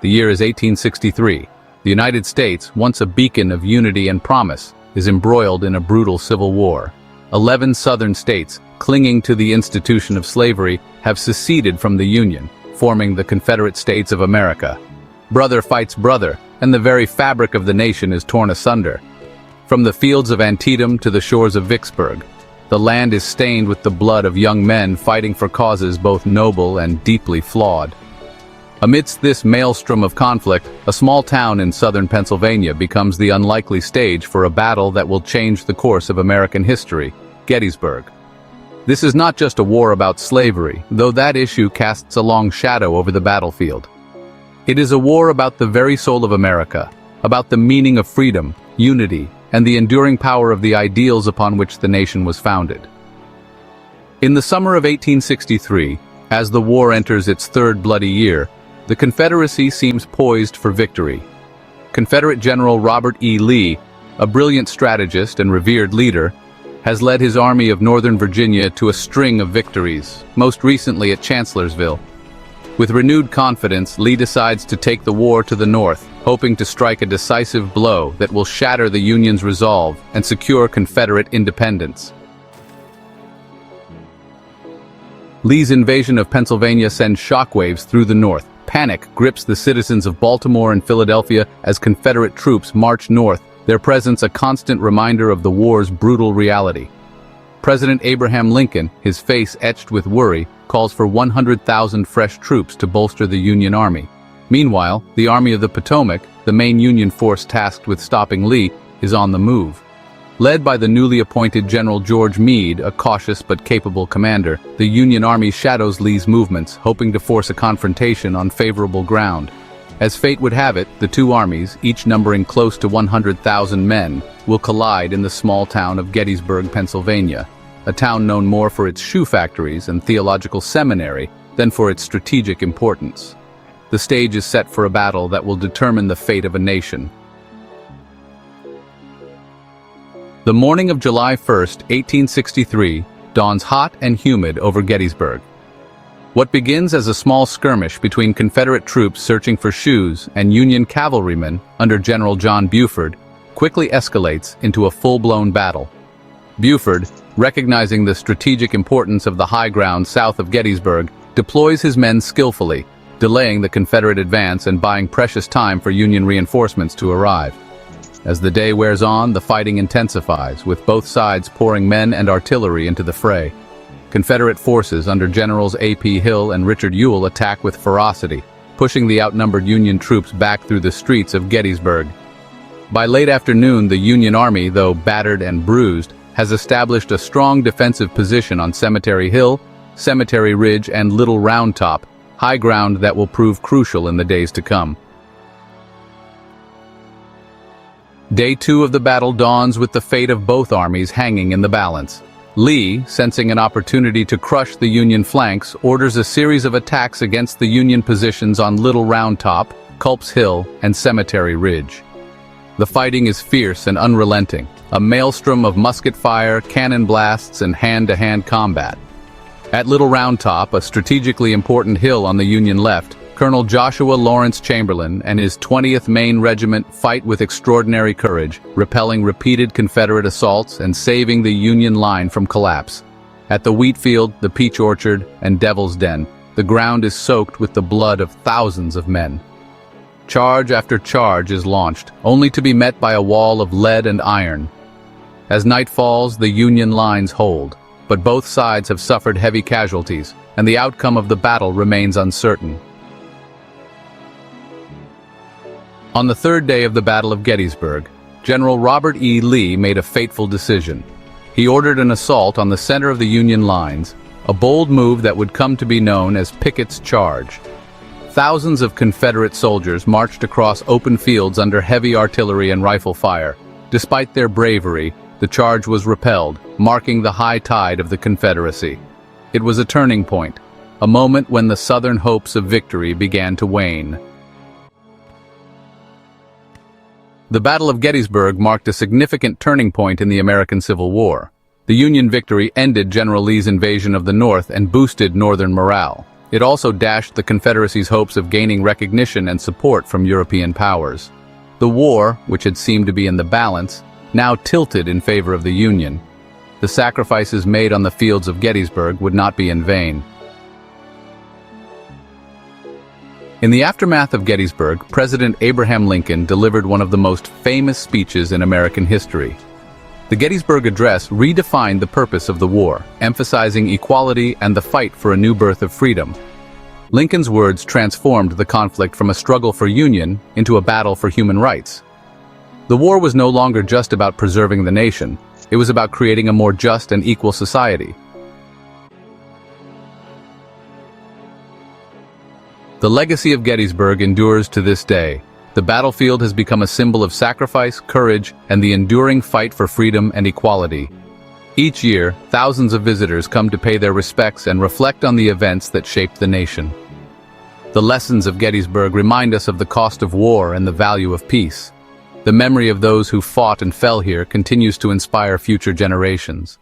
The year is 1863. The United States, once a beacon of unity and promise, is embroiled in a brutal civil war. 11 southern states, clinging to the institution of slavery, have seceded from the Union, forming the Confederate States of America. Brother fights brother, and the very fabric of the nation is torn asunder. From the fields of Antietam to the shores of Vicksburg, the land is stained with the blood of young men fighting for causes both noble and deeply flawed. Amidst this maelstrom of conflict, a small town in southern Pennsylvania becomes the unlikely stage for a battle that will change the course of American history: Gettysburg. This is not just a war about slavery, though that issue casts a long shadow over the battlefield. It is a war about the very soul of America, about the meaning of freedom, unity, and the enduring power of the ideals upon which the nation was founded. In the summer of 1863, as the war enters its third bloody year, the Confederacy seems poised for victory. Confederate General Robert E. Lee, a brilliant strategist and revered leader, has led his Army of Northern Virginia to a string of victories, most recently at Chancellorsville. With renewed confidence, Lee decides to take the war to the north, hoping to strike a decisive blow that will shatter the Union's resolve and secure Confederate independence. Lee's invasion of Pennsylvania sends shockwaves through the north. Panic grips the citizens of Baltimore and Philadelphia as Confederate troops march north, their presence a constant reminder of the war's brutal reality. President Abraham Lincoln, his face etched with worry, calls for 100,000 fresh troops to bolster the Union Army. Meanwhile, the Army of the Potomac, the main Union force tasked with stopping Lee, is on the move. Led by the newly appointed General George Meade, a cautious but capable commander, the Union Army shadows Lee's movements, hoping to force a confrontation on favorable ground. As fate would have it, the two armies, each numbering close to 100,000 men, will collide in the small town of Gettysburg, Pennsylvania, a town known more for its shoe factories and theological seminary than for its strategic importance. The stage is set for a battle that will determine the fate of a nation. The morning of July 1, 1863, dawns hot and humid over Gettysburg. What begins as a small skirmish between Confederate troops searching for shoes and Union cavalrymen under General John Buford quickly escalates into a full-blown battle. Buford, recognizing the strategic importance of the high ground south of Gettysburg, deploys his men skillfully, delaying the Confederate advance and buying precious time for Union reinforcements to arrive. As the day wears on, the fighting intensifies, with both sides pouring men and artillery into the fray. Confederate forces under Generals A.P. Hill and Richard Ewell attack with ferocity, pushing the outnumbered Union troops back through the streets of Gettysburg. By late afternoon, the Union Army, though battered and bruised, has established a strong defensive position on Cemetery Hill, Cemetery Ridge, and Little Round Top, high ground that will prove crucial in the days to come. Day 2 of the battle dawns with the fate of both armies hanging in the balance. Lee, sensing an opportunity to crush the Union flanks, orders a series of attacks against the Union positions on Little Round Top, Culp's Hill, and Cemetery Ridge. The fighting is fierce and unrelenting, a maelstrom of musket fire, cannon blasts, and hand-to-hand combat. At Little Round Top, a strategically important hill on the Union left, Colonel Joshua Lawrence Chamberlain and his 20th Maine Regiment fight with extraordinary courage, repelling repeated Confederate assaults and saving the Union line from collapse. At the wheat field, the peach orchard, and Devil's Den, the ground is soaked with the blood of thousands of men. Charge after charge is launched, only to be met by a wall of lead and iron. As night falls, the Union lines hold, but both sides have suffered heavy casualties, and the outcome of the battle remains uncertain. On the third day of the Battle of Gettysburg, General Robert E. Lee made a fateful decision. He ordered an assault on the center of the Union lines, a bold move that would come to be known as Pickett's Charge. Thousands of Confederate soldiers marched across open fields under heavy artillery and rifle fire. Despite their bravery, the charge was repelled, marking the high tide of the Confederacy. It was a turning point, a moment when the Southern hopes of victory began to wane. The Battle of Gettysburg marked a significant turning point in the American Civil War. The Union victory ended General Lee's invasion of the North and boosted Northern morale. It also dashed the Confederacy's hopes of gaining recognition and support from European powers. The war, which had seemed to be in the balance, now tilted in favor of the Union. The sacrifices made on the fields of Gettysburg would not be in vain. In the aftermath of Gettysburg, President Abraham Lincoln delivered one of the most famous speeches in American history. The Gettysburg Address redefined the purpose of the war, emphasizing equality and the fight for a new birth of freedom. Lincoln's words transformed the conflict from a struggle for union into a battle for human rights. The war was no longer just about preserving the nation, it was about creating a more just and equal society. The legacy of Gettysburg endures to this day. The battlefield has become a symbol of sacrifice, courage, and the enduring fight for freedom and equality. Each year, thousands of visitors come to pay their respects and reflect on the events that shaped the nation. The lessons of Gettysburg remind us of the cost of war and the value of peace. The memory of those who fought and fell here continues to inspire future generations.